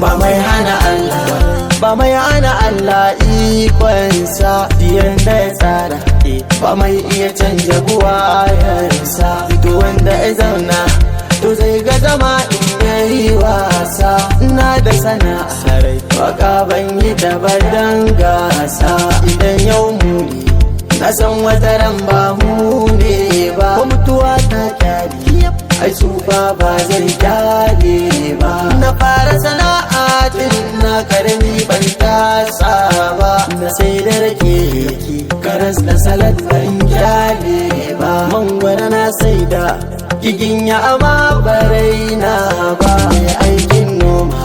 Ba mai hana Allah, ba mai hana Allah ikonsa yanda ya tsara, ba mai iya canja buwayarsa. Duk wanda ya zauna to zai ga zama in yayi wasa. Ina da sana'ar waka ban yi tabadan gasa. Idan yau muni na san wata ran ba mu ne ba, ko mutuwa ta kyali ai tsufa ba zai kyale ba. Na fara sana'a tun na karami ban tasa ba, na sai da rake karas da salad ban kyale ba. Mangwara na sai da giginya amma barai na ba. Mai aikin noma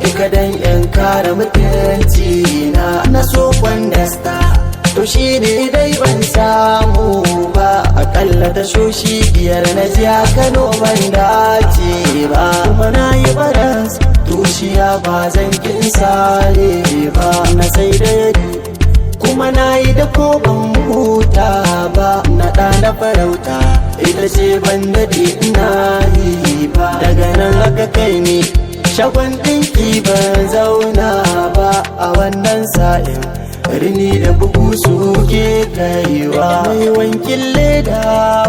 ikadan yan kare mutunci na so kwandasta to shi ne dai ban samu ba. Akalla ta shoshi biyar na ji a Kano ban dace ba. Kuma na yi baras tushiya ba zan kin sare ba. Na sai da yadi kuma na yi da ko ban huta ba. Na ɗana farauta ita ce ban daɗe ina yi ba. Daga nan aka kai ni shagon ɗinki ban zauna ba. A wannan sa'in rini da bugu suke kaiwa. Mai wankin leda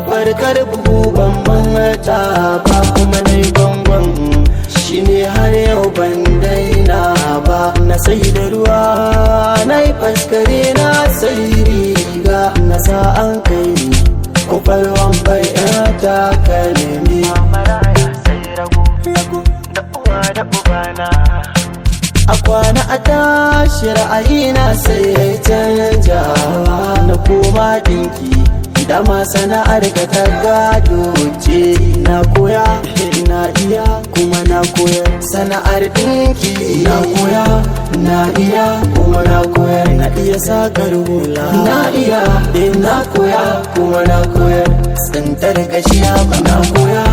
farkar bugu ban manta ba. Kuma na yi gwangwan shi ne har yau ban daina ba. Na sai da ruwa na yi faskare na sai riga. Na sa an kai ni kofar bai ta kalmi. Maraya sai rago da uwa da ubana. A kwana a tashi ra'ayina sai ya canjawa. Na koma dinki da ma sana'ar ka ta gado ce. Na koya na iya kuma na koyar. Sana'ar dinki na koya na iya kuma na koyar. Na iya sakar hula na iya na koya kuma na koyar. Tsintar gashiya na koya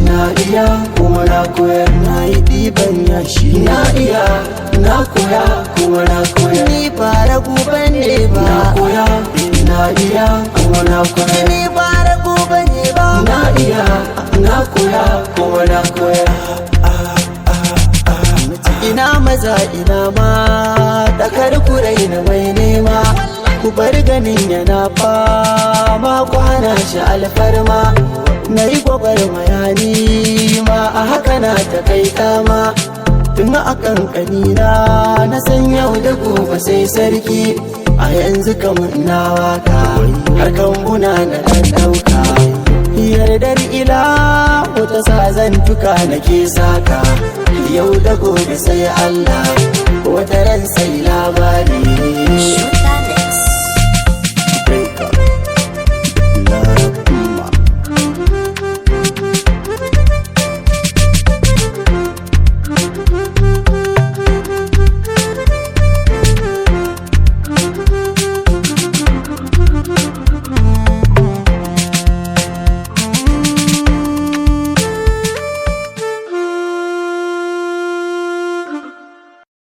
na iya kuma na koyar. Na yi ɗiban yashi na iya na koya kuma na koyar. Ni ba ragu bane ba na koya na iya kuma na koyar. Ni ba ragu bane ba na iya na koya kuma na koyar. Ina maza ina ma dakar kurai na mai nema. Ku bar ganin yana fama kwana shi alfarma. Na yi gwagwarmayani ma a haka na ta kai kama. Tun a kankanina na san yau da gobe sai sarki. A yanzu kamar na waka harkan buna na ɗan ɗauka. Yardar ila wata sa zantuka nake saka. Yau da gobe sai Allah wata ran sai labari.